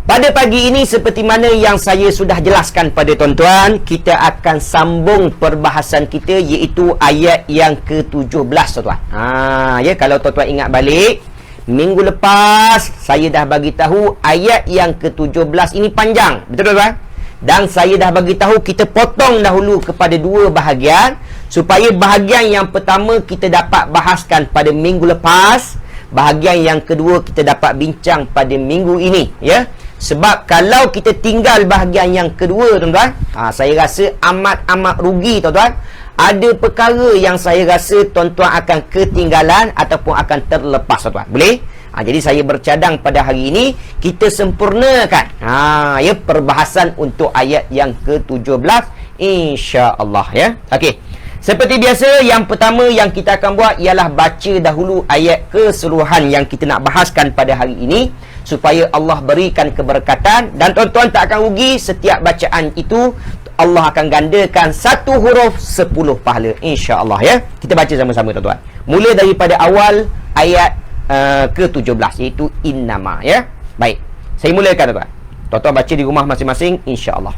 Pada pagi ini seperti mana yang saya sudah jelaskan pada tuan-tuan, kita akan sambung perbahasan kita iaitu ayat yang ke-17 tuan-tuan. Ya, kalau tuan-tuan ingat balik, minggu lepas saya dah bagi tahu ayat yang ke-17 ini panjang, betul tuan-tuan? Dan saya dah bagi tahu kita potong dahulu kepada dua bahagian supaya bahagian yang pertama kita dapat bahaskan pada minggu lepas, bahagian yang kedua kita dapat bincang pada minggu ini, ya. Sebab kalau kita tinggal bahagian yang kedua tuan-tuan, saya rasa amat rugi tuan-tuan. Ada perkara yang saya rasa tuan-tuan akan ketinggalan ataupun akan terlepas tuan-tuan. Boleh? Jadi saya bercadang pada hari ini kita sempurnakan ya perbahasan untuk ayat yang ke-17 insya-Allah, ya. Okey. Seperti biasa, yang pertama yang kita akan buat ialah baca dahulu ayat keseluruhan yang kita nak bahaskan pada hari ini, supaya Allah berikan keberkatan. Dan tuan-tuan tak akan rugi, setiap bacaan itu Allah akan gandakan satu huruf 10 pahala, insya-Allah, ya. Kita baca sama-sama tuan-tuan. Mula daripada awal ayat ke-17 iaitu innama, ya. Baik, saya mulakan tuan-tuan. Tuan-tuan baca di rumah masing-masing, insya-Allah.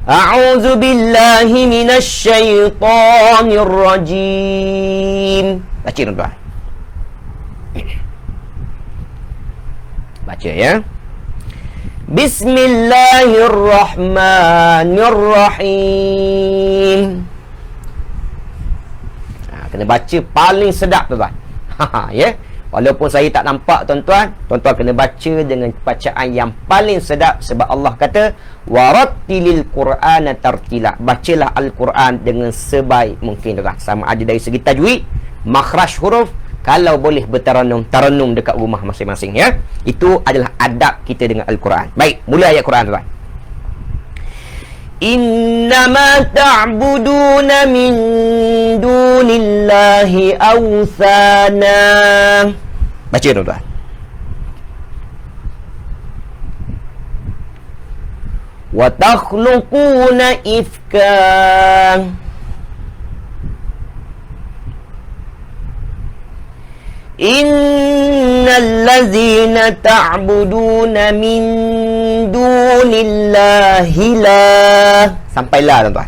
A'udzu billahi minasy syaithanir rajim. Baca tuan-tuan. Baca, ya. Bismillahirrahmanirrahim. Kena baca paling sedap tuan-tuan. Ya. Walaupun saya tak nampak tuan-tuan, tuan-tuan kena baca dengan bacaan yang paling sedap, sebab Allah kata warattilil qur'ana tartila. Bacalah al-Quran dengan sebaik mungkin tuan-tuan. Sama ada dari segi tajwid, makhraj huruf, kalau boleh taranum dekat rumah masing-masing, ya. Itu adalah adab kita dengan Al-Quran. Baik, mula ayat Quran tuan. Innama ta'buduna min dunillahi awthana. Baca tuan-tuan. Wa takhluquna ifka. Innal ladzina ta'buduna min dunillahi la. Sampailah tuan-tuan.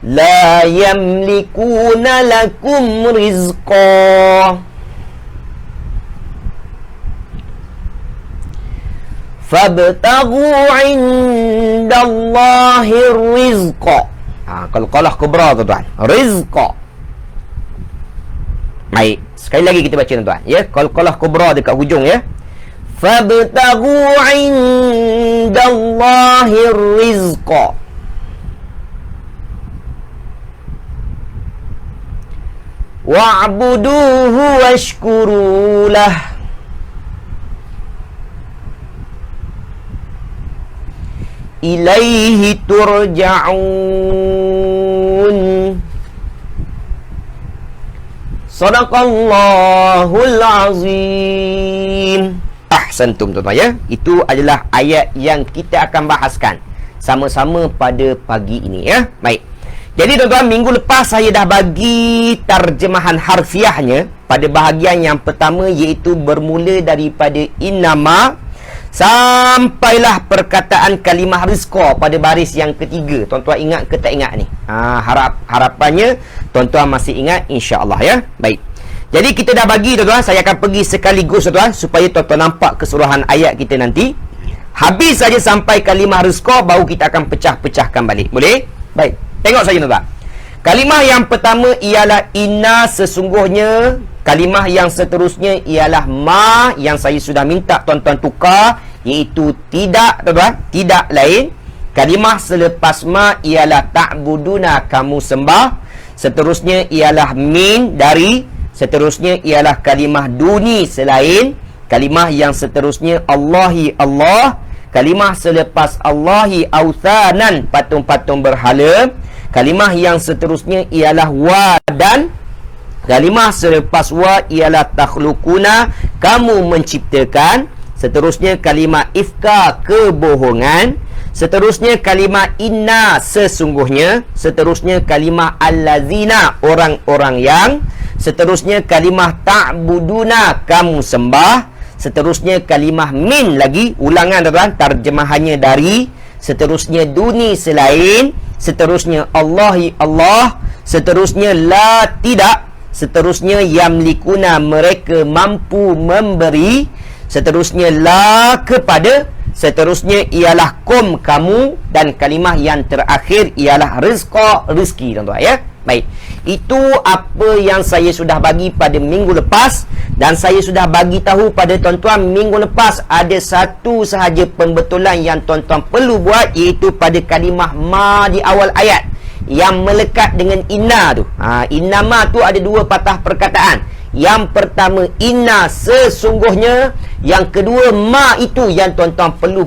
La yamlikuna lakum rizqa. Fabtaghu 'indallahi rizqa. Qalqalah kubra tuan-tuan. Rizqa. Baik, sekali lagi kita baca tuan-tuan, ya. Qalqalah kubra dekat hujung, ya. Fabtaghu 'indallahi rizqa. Wa'buduhu washkuru lah. Ilaihi turja'un. Sadaqallahul azim. Ahsantum tuan-tuan, ya. Itu adalah ayat yang kita akan bahaskan sama-sama pada pagi ini, ya. Baik. Jadi tuan-tuan, minggu lepas saya dah bagi terjemahan harfiahnya pada bahagian yang pertama, iaitu bermula daripada innama sampailah perkataan kalimah rizqa pada baris yang ketiga. Tuan-tuan ingat ke tak ingat ni? Harapannya tuan-tuan masih ingat, insya-Allah, ya. Baik. Jadi kita dah bagi tuan-tuan, saya akan pergi sekaligus tuan-tuan supaya tuan-tuan nampak keseluruhan ayat kita nanti. Habis saja sampai kalimah rizqa, baru kita akan pecah-pecahkan balik. Boleh? Baik. Tengok saja tuan-tuan. Kalimah yang pertama ialah inna, sesungguhnya. Kalimah yang seterusnya ialah ma, yang saya sudah minta tuan-tuan tukar, iaitu tidak tuan-tuan, tidak lain. Kalimah selepas ma ialah ta'buduna, kamu sembah. Seterusnya ialah min, dari. Seterusnya ialah kalimah duni, selain. Kalimah yang seterusnya Allahi, Allah. Kalimah selepas Allahi authanan, patung-patung berhala. Kalimah yang seterusnya ialah wa, dan kalimah selepas wa ialah takhlukuna, kamu menciptakan. Seterusnya kalimah ifka, kebohongan. Seterusnya kalimah inna, sesungguhnya. Seterusnya kalimah allazina, orang-orang yang. Seterusnya kalimah ta'buduna, kamu sembah. Seterusnya kalimah min lagi, ulangan tuan-tuan, terjemahannya dari. Seterusnya duni, selain. Seterusnya Allahi, Allah. Seterusnya la, tidak. Seterusnya yamlikuna, mereka mampu memberi. Seterusnya la, kepada. Seterusnya ialah kum, kamu. Dan kalimah yang terakhir ialah rizqa, rezeki tuan-tuan ya. Baik, itu apa yang saya sudah bagi pada minggu lepas. Dan saya sudah bagi tahu pada tuan-tuan minggu lepas ada satu sahaja pembetulan yang tuan-tuan perlu buat, iaitu pada kalimah ma di awal ayat yang melekat dengan inna tu. Inna ma tu ada dua patah perkataan. Yang pertama inna, sesungguhnya. Yang kedua ma, itu yang tuan-tuan perlu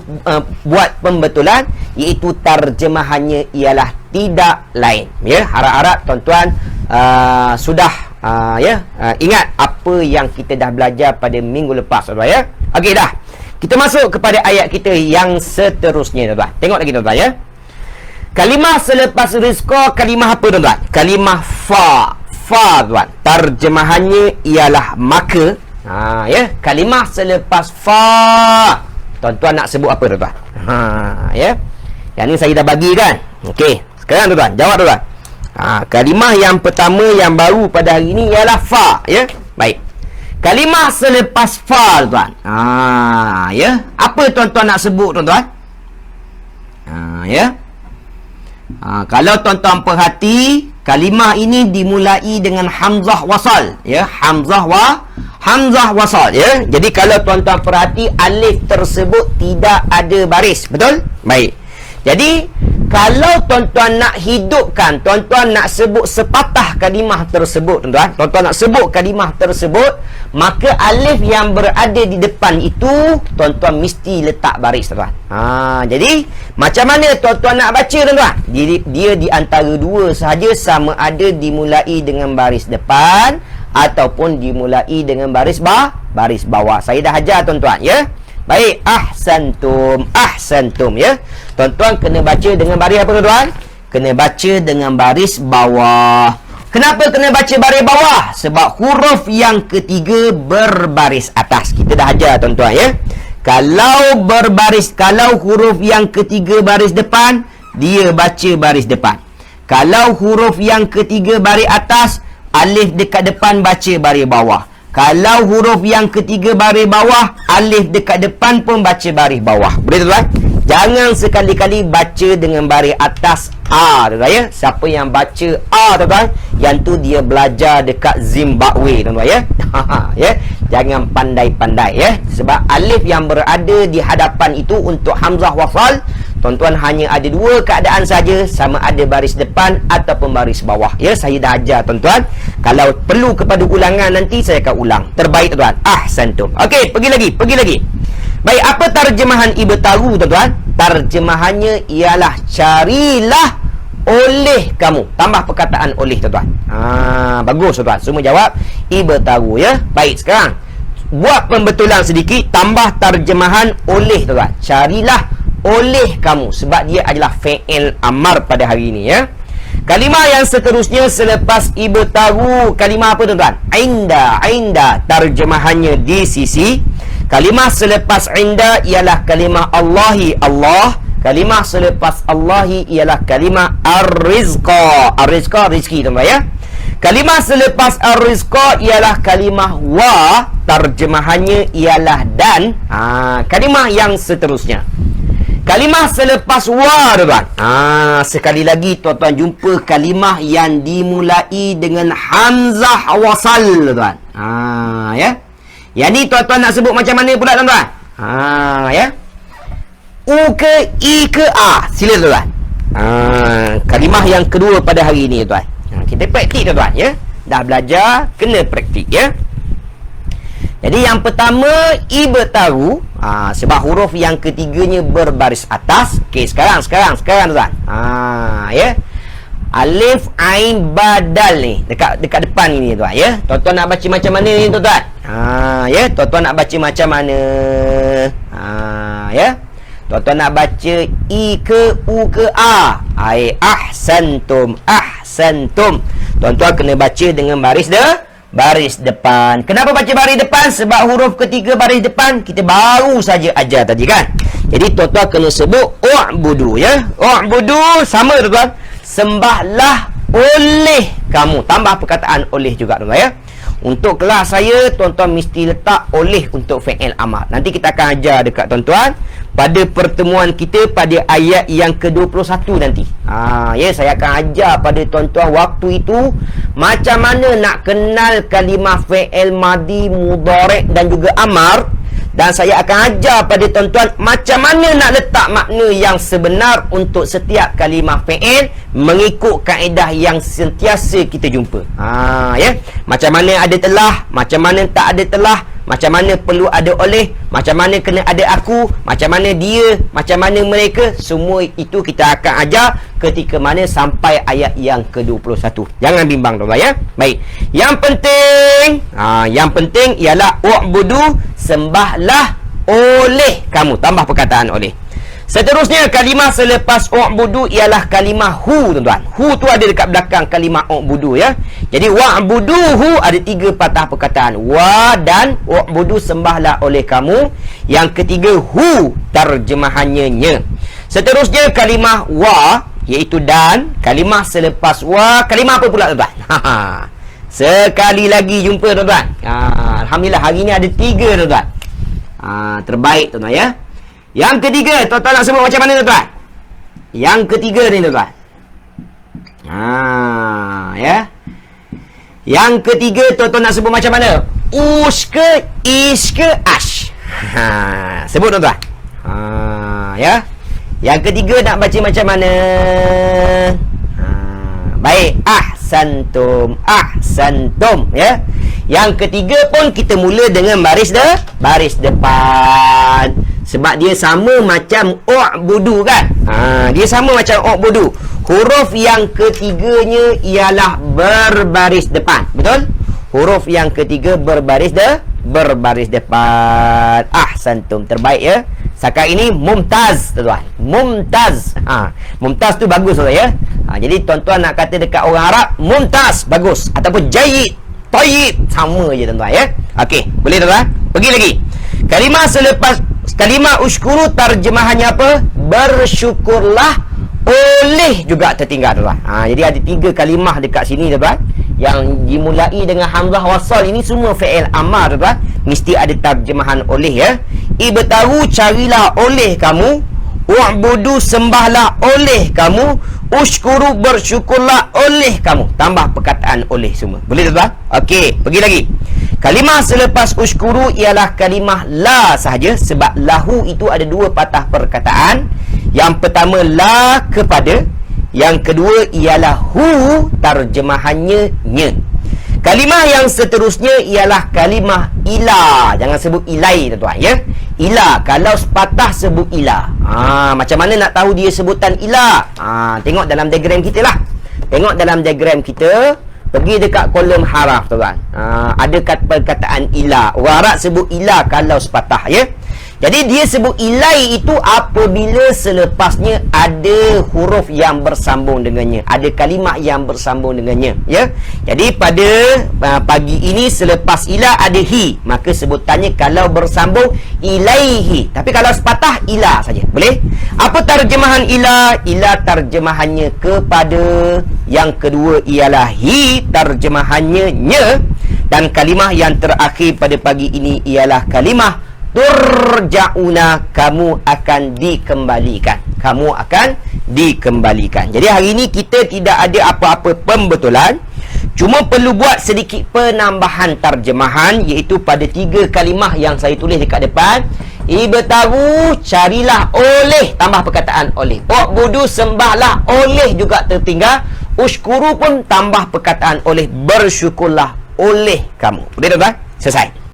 buat pembetulan, iaitu terjemahannya ialah tidak lain. Ya, harap-harap tuan-tuan sudah ingat apa yang kita dah belajar pada minggu lepas, tuan-tuan ya. Okey dah. Kita masuk kepada ayat kita yang seterusnya, tuan-tuan. Tengok lagi tuan-tuan ya. Kalimah selepas rizqa, kalimah apa tuan-tuan? Kalimah fa. Fa tuan, terjemahannya ialah maka. Ya, kalimah selepas fa, tuan-tuan nak sebut apa tuan-tuan? Ya, yang ni saya dah bagi kan. Okey, sekarang tuan-tuan jawab tuan-tuan. Kalimah yang pertama yang baru pada hari ini ialah fa. Ya, baik. Kalimah selepas fa tuan. Ya, apa tuan-tuan nak sebut tuan-tuan? Ya. Kalau tuan-tuan perhati, kalimah ini dimulai dengan hamzah wasal ya, hamzah wasal ya. Jadi kalau tuan-tuan perhati, alif tersebut tidak ada baris, betul? Baik. Jadi kalau tuan-tuan nak hidupkan, tuan-tuan nak sebut sepatah kalimah tersebut, tuan-tuan nak sebut kalimah tersebut, maka alif yang berada di depan itu tuan-tuan mesti letak baris, tuan-tuan. Jadi macam mana tuan-tuan nak baca, tuan-tuan? Dia di antara dua sahaja, sama ada dimulai dengan baris depan ataupun dimulai dengan baris bawah. Saya dah ajar tuan-tuan ya. Baik, ahsantum ya. Tuan-tuan kena baca dengan baris apa tuan-tuan? Kena baca dengan baris bawah. Kenapa kena baca baris bawah? Sebab huruf yang ketiga berbaris atas. Kita dah ajar tuan-tuan ya. Kalau huruf yang ketiga baris depan, dia baca baris depan. Kalau huruf yang ketiga baris atas, alif dekat depan baca baris bawah. Kalau huruf yang ketiga baris bawah, alif dekat depan pun baca baris bawah. Boleh tuan-tuan? Jangan sekali-kali baca dengan baris atas A, tuan-tuan ya. Siapa yang baca A, tuan-tuan, yang tu dia belajar dekat Zimbabwe, tuan-tuan ya. Ya. Jangan pandai-pandai ya. Sebab alif yang berada di hadapan itu untuk hamzah wasal, tuan-tuan hanya ada dua keadaan saja, sama ada baris depan ataupun baris bawah. Ya, saya dah ajar tuan-tuan. Kalau perlu kepada ulangan nanti saya akan ulang. Terbaik tuan-tuan. Ahsantum. Okey, pergi lagi. Baik, apa terjemahan ibtagu tuan-tuan? Terjemahannya ialah carilah oleh kamu. Tambah perkataan oleh tuan-tuan. Bagus tuan-tuan. Semua jawab ibtagu ya. Baik, sekarang buat pembetulan sedikit, tambah terjemahan oleh tuan-tuan. Carilah oleh kamu, sebab dia adalah fi'il amar pada hari ini ya. Kalimah yang seterusnya selepas ibtagu, kalimah apa tuan-tuan? Inda, terjemahannya di sisi. Kalimah selepas inda ialah kalimah Allahi, Allah. Kalimah selepas Allahi ialah kalimah ar-rizqa. Ar-rizqa, rizki tuan-tuan ya. Kalimah selepas ar-rizqa ialah kalimah wa, terjemahannya ialah dan. Kalimah yang seterusnya, kalimah selepas wa, tuan-tuan. Sekali lagi tuan-tuan jumpa kalimah yang dimulai dengan hamzah wasal, tuan-tuan. Ya. Yang ni tuan-tuan nak sebut macam mana pula, tuan-tuan? Ya. U ke I ke A. Sila tuan-tuan. Kalimah yang kedua pada hari ini, tuan. Kita praktik, tuan-tuan ya. Dah belajar, kena praktik ya. Jadi yang pertama ibtagu, sebab huruf yang ketiganya berbaris atas. Okey, sekarang tuan. Ya. Alif ain badal ni dekat depan ini tuan ya. Tuan-tuan nak baca macam mana ni tuan-tuan? Ya, tuan-tuan nak baca macam mana? Ya. Tuan-tuan nak baca I ke U ke A? Ahsantum. Tuan-tuan kena baca dengan baris depan. Kenapa baca baris depan? Sebab huruf ketiga baris depan kita baru saja ajar tadi kan. Jadi tuan-tuan kena sebut u'budu ya. U'budu sama tuan-tuan. Sembahlah oleh kamu. Tambah perkataan oleh juga tuan-tuan ya. Untuk kelas saya, tuan-tuan mesti letak oleh untuk fi'il amar. Nanti kita akan ajar dekat tuan-tuan pada pertemuan kita pada ayat yang ke-21 nanti. Ya, saya akan ajar pada tuan-tuan waktu itu macam mana nak kenal kalimah fi'il madi, mudhari' dan juga amar. Dan saya akan ajar pada tuan-tuan macam mana nak letak makna yang sebenar untuk setiap kalimah fi'il mengikut kaedah yang sentiasa kita jumpa. Ya. Macam mana ada telah, macam mana tak ada telah, macam mana perlu ada oleh, macam mana kena ada aku, macam mana dia, macam mana mereka. Semua itu kita akan ajar ketika mana sampai ayat yang ke-21. Jangan bimbang tuan-tuan ya. Baik. Yang penting ialah u'budu, sembahlah oleh kamu. Tambah perkataan oleh. Seterusnya kalimah selepas u'budu ialah kalimah hu tuan-tuan. Hu tu ada dekat belakang kalimah u'budu ya. Jadi wa'buduhu ada 3 patah perkataan. Wa dan u'budu, sembahlah oleh kamu. Yang ketiga hu, terjemahannya nya. Seterusnya kalimah wa iaitu dan. Kalimah selepas wa, kalimah apa pula tuan-tuan? Sekali lagi jumpa tuan-tuan. Alhamdulillah hari ni ada 3 tuan-tuan. Terbaik tuan-tuan ya. Yang ketiga, tuan-tuan nak sebut macam mana tuan-tuan? Yang ketiga ni tuan-tuan. Ya. Yang ketiga tuan-tuan nak sebut macam mana? Us ke, is ke, ash. Sebut tuan-tuan. Ya. Yang ketiga nak baca macam mana? Baik, ahsantum, ahsantum ya. Yang ketiga pun kita mula dengan baris depan. Sebab dia sama macam u'budu kan. Dia sama macam u'budu. Huruf yang ketiganya ialah berbaris depan. Betul? Huruf yang ketiga berbaris depan. Ahsantum, terbaik ya. Sekarang ini mumtaz tuan-tuan. Mumtaz. Mumtaz tu bagus tuan ya. Jadi tuan-tuan nak kata dekat orang Arab mumtaz, bagus, ataupun jayyid, tayyib, sama je tuan-tuan ya. Okey, boleh tuan-tuan? Pergi lagi. Kalimah selepas kalimah ushkuru, terjemahannya apa? Bersyukurlah oleh juga tertinggal tuan-tuan. Jadi ada 3 kalimah dekat sini tuan-tuan yang dimulai dengan hamzah wasal. Ini semua fi'il amar tuan-tuan. Mesti ada terjemahan oleh ya. Ibtahu, carilah oleh kamu. Wa'budu, sembahlah oleh kamu. Ushkuru, bersyukurlah oleh kamu. Tambah perkataan oleh semua. Boleh tuan-tuan? Okey, pergi lagi. Kalimah selepas ushkuru ialah kalimah la sahaja. Sebab lahu itu ada 2 patah perkataan. Yang pertama la, kepada. Yang kedua ialah hu, terjemahannya nya. Kalimah yang seterusnya ialah kalimah ila. Jangan sebut ilai tuan-tuan ya. Ila, kalau sepatah sebut ila. Macam mana nak tahu dia sebutan ila? Tengok dalam diagram kita lah. Tengok dalam diagram kita. Pergi dekat kolom haraf tuan-tuan. Ada perkataan ila. Orang Arab sebut ila kalau sepatah ya. Jadi dia sebut ilai itu apabila selepasnya ada huruf yang bersambung dengannya, ada kalimah yang bersambung dengannya ya. Jadi pada pagi ini selepas ila ada hi, maka sebutannya kalau bersambung ilaihi. Tapi kalau sepatah ila saja. Boleh? Apa terjemahan ila? Ila terjemahannya kepada. Yang kedua ialah hi, terjemahannya nya. Dan kalimah yang terakhir pada pagi ini ialah kalimah turja'una, kamu akan dikembalikan. Kamu akan dikembalikan. Jadi hari ini kita tidak ada apa-apa pembetulan. Cuma perlu buat sedikit penambahan terjemahan, iaitu pada 3 kalimah yang saya tulis dekat depan. Ibtahu, carilah oleh, tambah perkataan oleh. U'budu, sembahlah oleh juga tertinggal. Ushkuru pun tambah perkataan oleh. Bersyukurlah oleh kamu. Boleh tuan-tuan? Selesai.